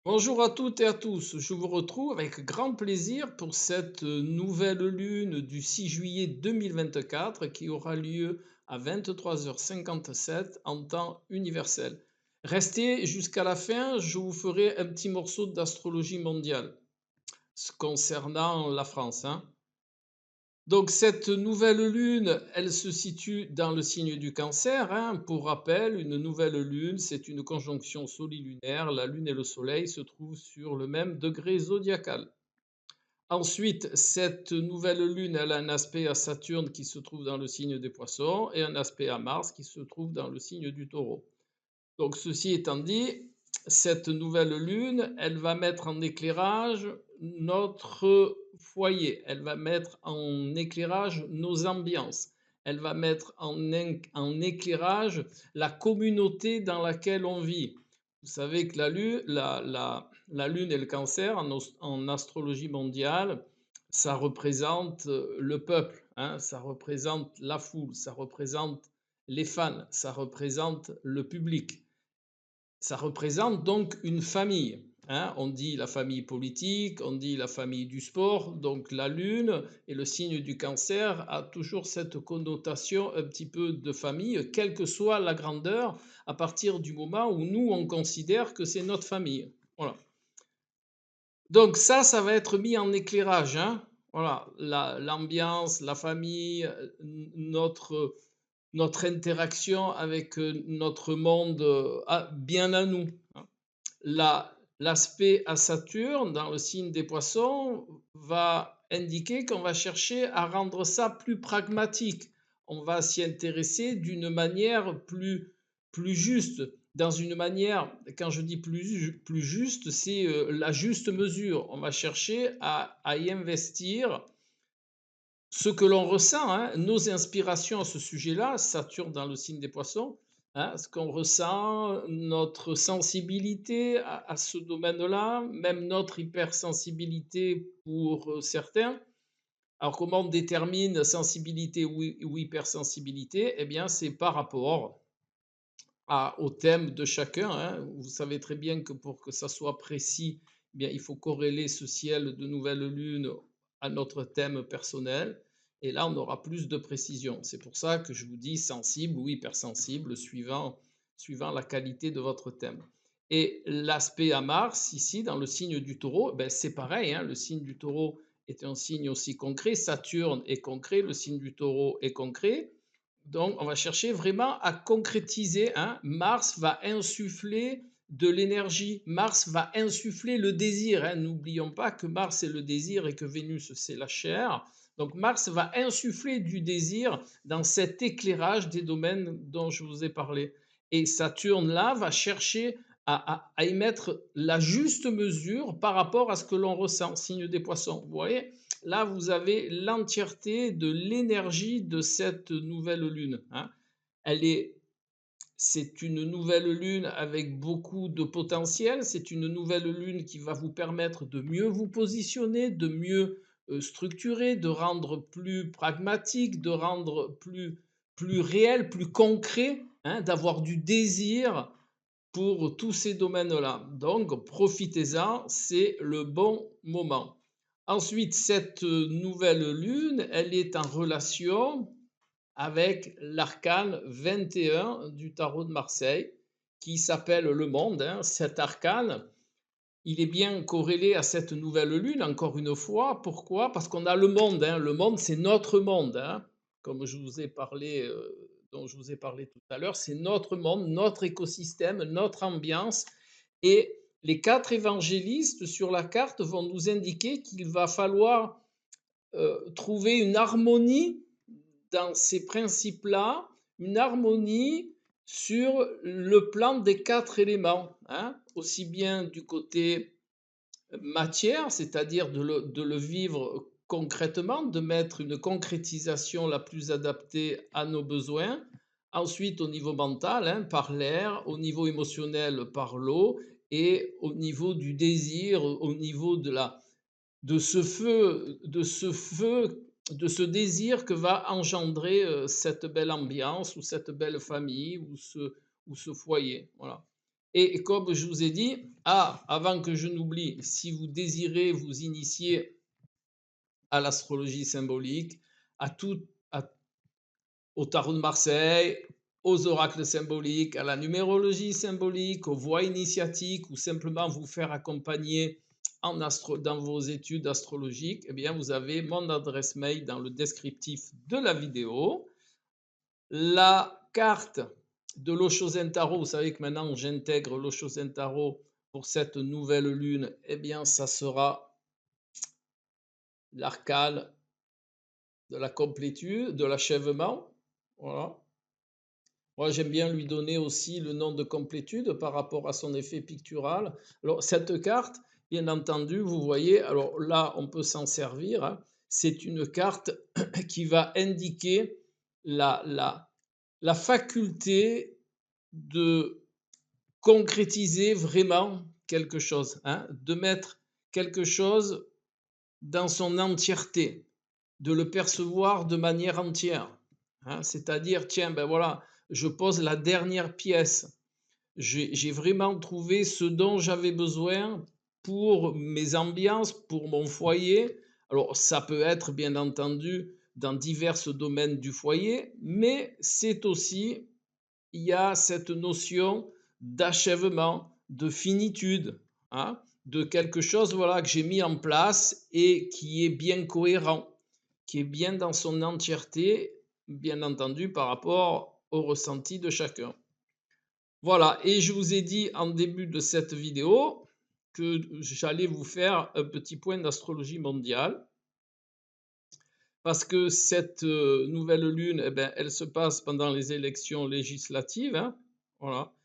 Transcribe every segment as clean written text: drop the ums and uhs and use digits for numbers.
Bonjour à toutes et à tous, je vous retrouve avec grand plaisir pour cette nouvelle lune du 6 juillet 2024 qui aura lieu à 23h57 en temps universel. Restez jusqu'à la fin, je vous ferai un petit morceau d'astrologie mondiale concernant la France, hein. Donc cette nouvelle lune, elle se situe dans le signe du Cancer, hein. Pour rappel, une nouvelle lune, c'est une conjonction solilunaire. La lune et le soleil se trouvent sur le même degré zodiacal. Ensuite, cette nouvelle lune, elle a un aspect à Saturne qui se trouve dans le signe des Poissons et un aspect à Mars qui se trouve dans le signe du Taureau. Donc, ceci étant dit, cette nouvelle lune, elle va mettre en éclairage notre foyer, elle va mettre en éclairage nos ambiances, elle va mettre en éclairage la communauté dans laquelle on vit. Vous savez que la lune et le cancer en astrologie mondiale, ça représente le peuple, hein, ça représente la foule, ça représente les fans, ça représente le public. Ça représente donc une famille, hein. On dit la famille politique, on dit la famille du sport. Donc la Lune et le signe du Cancer a toujours cette connotation un petit peu de famille, quelle que soit la grandeur, à partir du moment où nous, on considère que c'est notre famille. Voilà. Donc ça va être mis en éclairage, hein. Voilà, l'ambiance, la famille, notre interaction avec notre monde bien à nous, hein. L'aspect à Saturne dans le signe des Poissons va indiquer qu'on va chercher à rendre ça plus pragmatique. On va s'y intéresser d'une manière plus juste, dans une manière, quand je dis plus juste, c'est la juste mesure. On va chercher à y investir ce que l'on ressent, hein, nos inspirations à ce sujet-là, Saturne dans le signe des Poissons, hein, ce qu'on ressent, notre sensibilité à ce domaine-là, même notre hypersensibilité pour certains. Alors, comment on détermine sensibilité ou hypersensibilité? Eh bien, c'est par rapport au thème de chacun, hein. Vous savez très bien que pour que ça soit précis, eh bien, il faut corréler ce ciel de nouvelle lune à notre thème personnel. Et là, on aura plus de précision. C'est pour ça que je vous dis sensible ou hypersensible, suivant la qualité de votre thème. Et l'aspect à Mars, ici, dans le signe du taureau, ben, c'est pareil, hein, le signe du taureau est un signe aussi concret. Saturne est concret, le signe du taureau est concret. Donc, on va chercher vraiment à concrétiser, hein. Mars va insuffler de l'énergie. Mars va insuffler le désir, hein. N'oublions pas que Mars est le désir et que Vénus, c'est la chair. Donc, Mars va insuffler du désir dans cet éclairage des domaines dont je vous ai parlé. Et Saturne, là, va chercher à y mettre la juste mesure par rapport à ce que l'on ressent, signe des poissons. Vous voyez? Là, vous avez l'entièreté de l'énergie de cette nouvelle lune, hein. Elle est, c'est une nouvelle lune avec beaucoup de potentiel. C'est une nouvelle lune qui va vous permettre de mieux vous positionner, de mieux structurer, de rendre plus pragmatique, de rendre plus réel, plus concret, hein, d'avoir du désir pour tous ces domaines-là. Donc, profitez-en, c'est le bon moment. Ensuite, cette nouvelle lune, elle est en relation avec l'arcane 21 du tarot de Marseille, qui s'appelle le monde, hein. Cet arcane, il est bien corrélé à cette nouvelle lune, encore une fois. Pourquoi? Parce qu'on a le monde, hein. Le monde, c'est notre monde, hein. Comme je vous ai parlé, dont je vous ai parlé tout à l'heure, c'est notre monde, notre écosystème, notre ambiance. Et les quatre évangélistes sur la carte vont nous indiquer qu'il va falloir trouver une harmonie dans ces principes-là, une harmonie sur le plan des quatre éléments, hein, aussi bien du côté matière, c'est-à-dire de le vivre concrètement, de mettre une concrétisation la plus adaptée à nos besoins. Ensuite, au niveau mental, hein, par l'air, au niveau émotionnel, par l'eau, et au niveau du désir, au niveau de ce désir que va engendrer cette belle ambiance ou cette belle famille ou ce foyer. Voilà. Et comme je vous ai dit, avant que je n'oublie, si vous désirez vous initier à l'astrologie symbolique, à tout, à au tarot de Marseille, aux oracles symboliques, à la numérologie symbolique, aux voies initiatiques ou simplement vous faire accompagner dans vos études astrologiques, eh bien, vous avez mon adresse mail dans le descriptif de la vidéo. La carte de l'Oshozen Tarot, vous savez que maintenant j'intègre l'Oshozen Tarot pour cette nouvelle lune, eh bien, ça sera l'arcane de la complétude, de l'achèvement. Voilà. Moi, j'aime bien lui donner aussi le nom de complétude par rapport à son effet pictural. Alors, cette carte, bien entendu, vous voyez, alors là, on peut s'en servir, hein. C'est une carte qui va indiquer la, la, la faculté de concrétiser vraiment quelque chose, hein, de mettre quelque chose dans son entièreté, de le percevoir de manière entière, hein. C'est-à-dire, tiens, ben voilà, je pose la dernière pièce. J'ai vraiment trouvé ce dont j'avais besoin pour mes ambiances, pour mon foyer. Alors, ça peut être bien entendu dans divers domaines du foyer, mais c'est aussi, il y a cette notion d'achèvement, de finitude, hein, de quelque chose voilà, que j'ai mis en place et qui est bien cohérent, qui est bien dans son entièreté, bien entendu par rapport au ressenti de chacun. Voilà, et je vous ai dit en début de cette vidéo que j'allais vous faire un petit point d'astrologie mondiale parce que cette nouvelle lune, eh ben, elle se passe pendant les élections législatives, hein, voilà,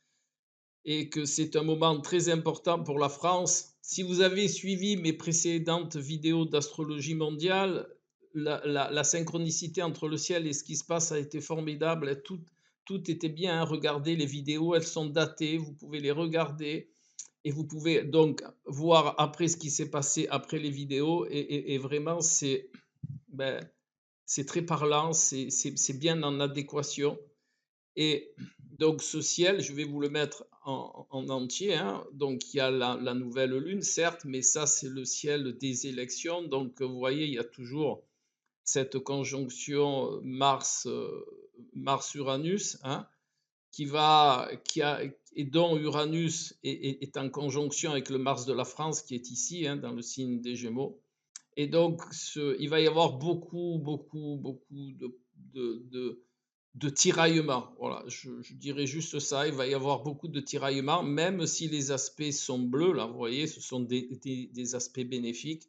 et que c'est un moment très important pour la France. Si vous avez suivi mes précédentes vidéos d'astrologie mondiale, la synchronicité entre le ciel et ce qui se passe a été formidable. Tout était bien, hein. Regardez les vidéos, elles sont datées, vous pouvez les regarder et vous pouvez donc voir après ce qui s'est passé après les vidéos. Et vraiment, ben, c'est très parlant, c'est bien en adéquation. Et donc ce ciel, je vais vous le mettre en entier, hein. Donc il y a la nouvelle lune, certes, mais ça c'est le ciel des élections. Donc vous voyez, il y a toujours cette conjonction Mars-Uranus, hein, et dont Uranus est en conjonction avec le Mars de la France qui est ici, hein, dans le signe des Gémeaux. Et donc, il va y avoir beaucoup de tiraillements. Voilà, je dirais juste ça. Il va y avoir beaucoup de tiraillements, même si les aspects sont bleus. Là, vous voyez, ce sont des aspects bénéfiques.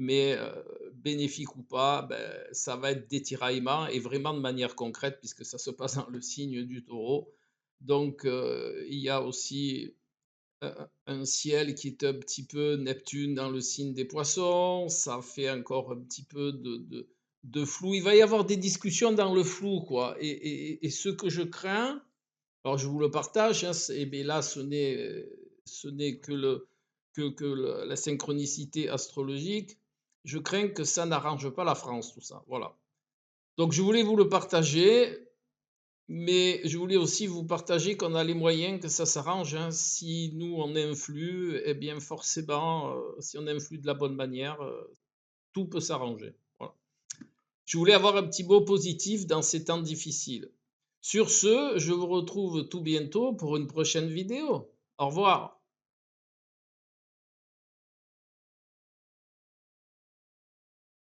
Mais bénéfiques ou pas, ben, ça va être des tiraillements et vraiment de manière concrète, puisque ça se passe dans le signe du taureau. Donc, il y a aussi un ciel qui est un petit peu Neptune dans le signe des poissons, ça fait encore un petit peu de flou. Il va y avoir des discussions dans le flou, quoi. Et ce que je crains, alors je vous le partage, hein, mais là ce n'est que, la synchronicité astrologique. Je crains que ça n'arrange pas la France, tout ça. Voilà. Donc je voulais vous le partager. Mais je voulais aussi vous partager qu'on a les moyens que ça s'arrange, hein. Si nous, on influe, eh bien forcément, si on influe de la bonne manière, tout peut s'arranger. Voilà. Je voulais avoir un petit mot positif dans ces temps difficiles. Sur ce, je vous retrouve tout bientôt pour une prochaine vidéo. Au revoir.